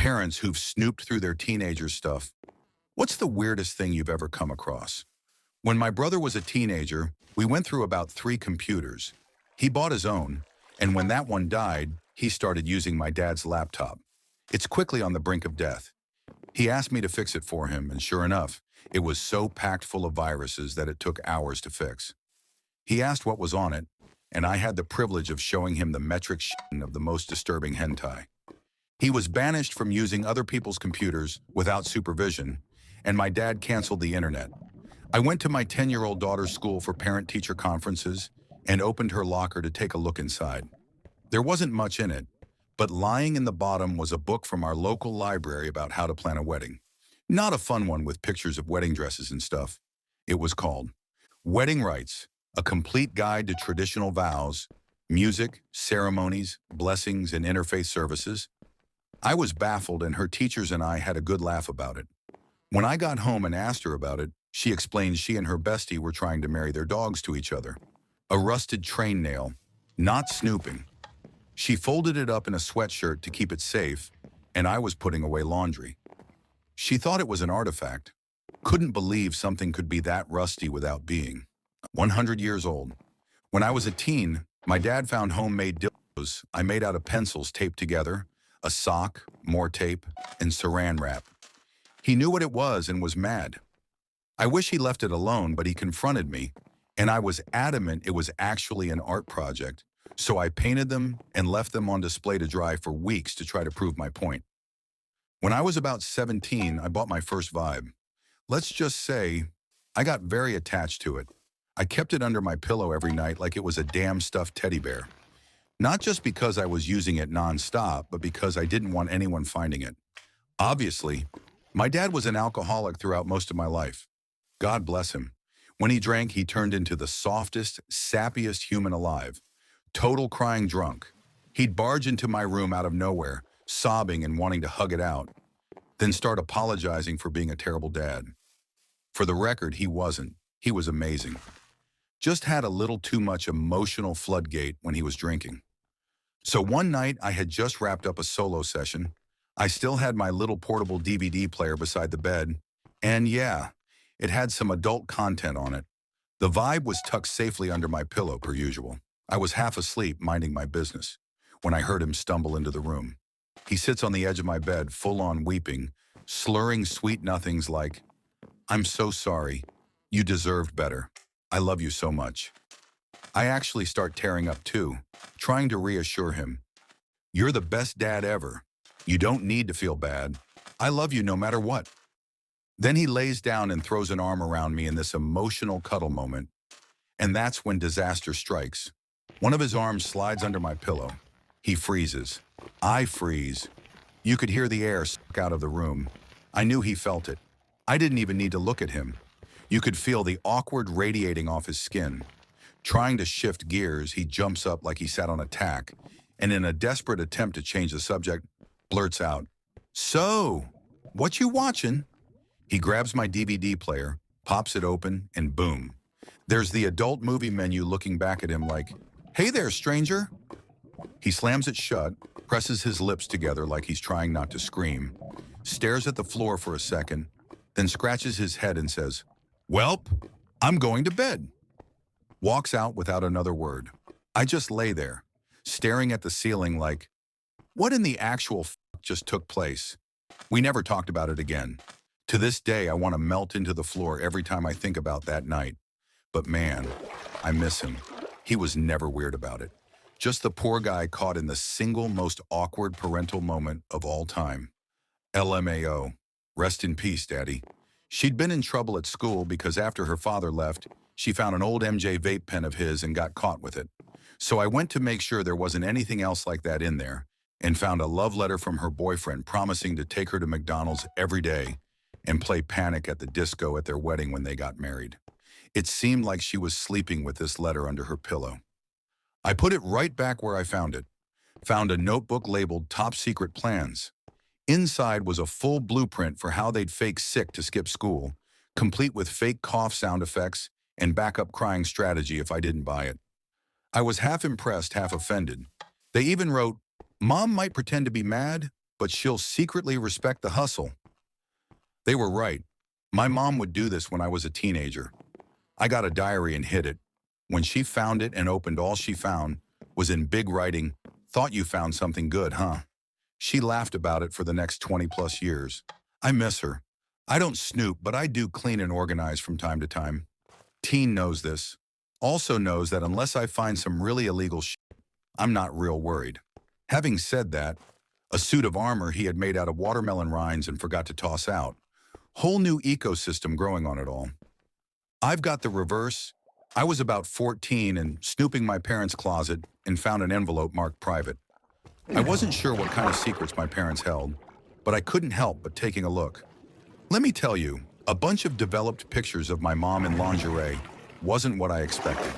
parents who've snooped through their teenagers' stuff. What's the weirdest thing you've ever come across? When my brother was a teenager, we went through about 3 computers. He bought his own, and when that one died, he started using my dad's laptop. It's quickly on the brink of death. He asked me to fix it for him, and sure enough, it was so packed full of viruses that it took hours to fix. He asked what was on it, and I had the privilege of showing him the metric of the most disturbing hentai. He was banished from using other people's computers without supervision, and my dad canceled the internet. I went to my 10-year-old daughter's school for parent-teacher conferences and opened her locker to take a look inside. There wasn't much in it, but lying in the bottom was a book from our local library about how to plan a wedding. Not a fun one with pictures of wedding dresses and stuff. It was called Wedding Rites, a complete guide to traditional vows, music, ceremonies, blessings, and interfaith services. I was baffled, and her teachers and I had a good laugh about it. When I got home and asked her about it, she explained she and her bestie were trying to marry their dogs to each other. A rusted train nail, not snooping. She folded it up in a sweatshirt to keep it safe, and I was putting away laundry. She thought it was an artifact. Couldn't believe something could be that rusty without being 100 years old. When I was a teen, my dad found homemade dildos I made out of pencils taped together, a sock, more tape, and saran wrap. He knew what it was and was mad. I wish he left it alone, but he confronted me, and I was adamant it was actually an art project, so I painted them and left them on display to dry for weeks to try to prove my point. When I was about 17, I bought my first Vibe. Let's just say, I got very attached to it. I kept it under my pillow every night like it was a damn stuffed teddy bear. Not just because I was using it non-stop, but because I didn't want anyone finding it. Obviously, my dad was an alcoholic throughout most of my life. God bless him. When he drank, he turned into the softest, sappiest human alive. Total crying drunk. He'd barge into my room out of nowhere, sobbing and wanting to hug it out, then start apologizing for being a terrible dad. For the record, he wasn't. He was amazing. Just had a little too much emotional floodgate when he was drinking. So one night, I had just wrapped up a solo session. I still had my little portable DVD player beside the bed, and yeah, it had some adult content on it. The Vibe was tucked safely under my pillow, per usual. I was half asleep, minding my business, when I heard him stumble into the room. He sits on the edge of my bed, full-on weeping, slurring sweet nothings like, "I'm so sorry. You deserved better. I love you so much." I actually start tearing up too, trying to reassure him. "You're the best dad ever. You don't need to feel bad. I love you no matter what." Then he lays down and throws an arm around me in this emotional cuddle moment. And that's when disaster strikes. One of his arms slides under my pillow. He freezes. I freeze. You could hear the air suck out of the room. I knew he felt it. I didn't even need to look at him. You could feel the awkward radiating off his skin. Trying to shift gears, he jumps up like he sat on a tack, and in a desperate attempt to change the subject, blurts out, "So, what you watching?" He grabs my DVD player, pops it open, and boom. There's the adult movie menu looking back at him like, "Hey there, stranger." He slams it shut, presses his lips together like he's trying not to scream, stares at the floor for a second, then scratches his head and says, "Welp, I'm going to bed." Walks out without another word. I just lay there, staring at the ceiling like, what in the actual just took place? We never talked about it again. To this day, I want to melt into the floor every time I think about that night. But man, I miss him. He was never weird about it. Just the poor guy caught in the single most awkward parental moment of all time. LMAO. Rest in peace, Daddy. She'd been in trouble at school because after her father left, she found an old MJ vape pen of his and got caught with it. So I went to make sure there wasn't anything else like that in there and found a love letter from her boyfriend promising to take her to McDonald's every day and play Panic at the Disco at their wedding when they got married. It seemed like she was sleeping with this letter under her pillow. I put it right back where I found it. Found a notebook labeled Top Secret Plans. Inside was a full blueprint for how they'd fake sick to skip school, complete with fake cough sound effects and backup crying strategy if I didn't buy it. I was half impressed, half offended. They even wrote, "Mom might pretend to be mad, but she'll secretly respect the hustle. They were right. My mom would do this when I was a teenager. I got a diary and hid it. When she found it and opened, all she found was in big writing, "Thought you found something good, huh?" She laughed about it for the next 20 plus years. I miss her. I don't snoop, but I do clean and organize from time to time. Teen knows this. Also knows that unless I find some really illegal shit, I'm not real worried. Having said that, a suit of armor he had made out of watermelon rinds and forgot to toss out. Whole new ecosystem growing on it all. I've got the reverse. I was about 14 and snooping my parents' closet and found an envelope marked private. I wasn't sure what kind of secrets my parents held, but I couldn't help but taking a look. Let me tell you, a bunch of developed pictures of my mom in lingerie wasn't what I expected.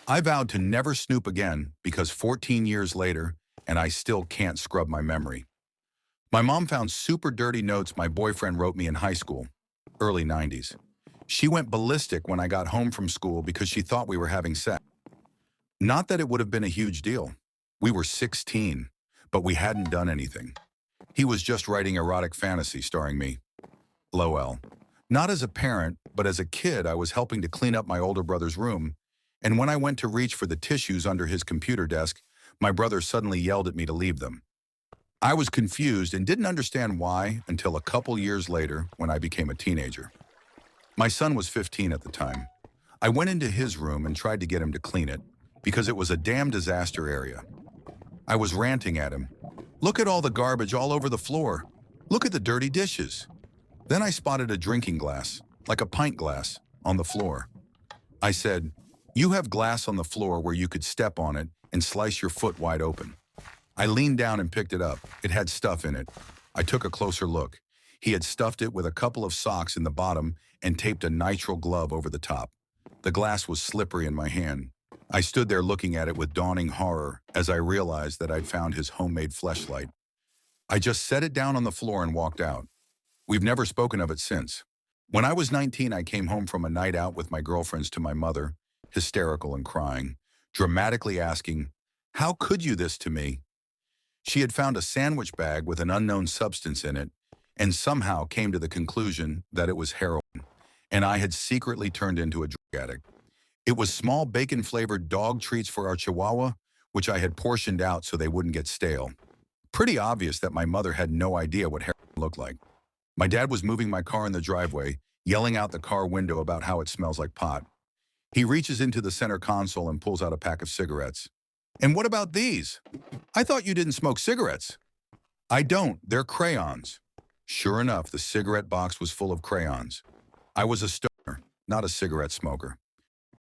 I vowed to never snoop again because 14 years later, and I still can't scrub my memory. My mom found super dirty notes my boyfriend wrote me in high school, early 90s. She went ballistic when I got home from school because she thought we were having sex. Not that it would have been a huge deal. We were 16, but we hadn't done anything. He was just writing erotic fantasy starring me. LOL. Not as a parent, but as a kid, I was helping to clean up my older brother's room, and when I went to reach for the tissues under his computer desk, my brother suddenly yelled at me to leave them. I was confused and didn't understand why until a couple years later when I became a teenager. My son was 15 at the time. I went into his room and tried to get him to clean it because it was a damn disaster area. I was ranting at him. "Look at all the garbage all over the floor. Look at the dirty dishes." Then I spotted a drinking glass, like a pint glass, on the floor. I said, "You have glass on the floor where you could step on it and slice your foot wide open." I leaned down and picked it up. It had stuff in it. I took a closer look. He had stuffed it with a couple of socks in the bottom and taped a nitrile glove over the top. The glass was slippery in my hand. I stood there looking at it with dawning horror as I realized that I'd found his homemade fleshlight. I just set it down on the floor and walked out. We've never spoken of it since. When I was 19, I came home from a night out with my girlfriends to my mother, hysterical and crying, dramatically asking, "How could you this to me?" She had found a sandwich bag with an unknown substance in it and somehow came to the conclusion that it was heroin, and I had secretly turned into a drug addict. It was small bacon-flavored dog treats for our Chihuahua, which I had portioned out so they wouldn't get stale. Pretty obvious that my mother had no idea what heroin looked like. My dad was moving my car in the driveway, yelling out the car window about how it smells like pot. He reaches into the center console and pulls out a pack of cigarettes. "And what about these? I thought you didn't smoke cigarettes." "I don't, they're crayons." Sure enough, the cigarette box was full of crayons. I was a stoner, not a cigarette smoker.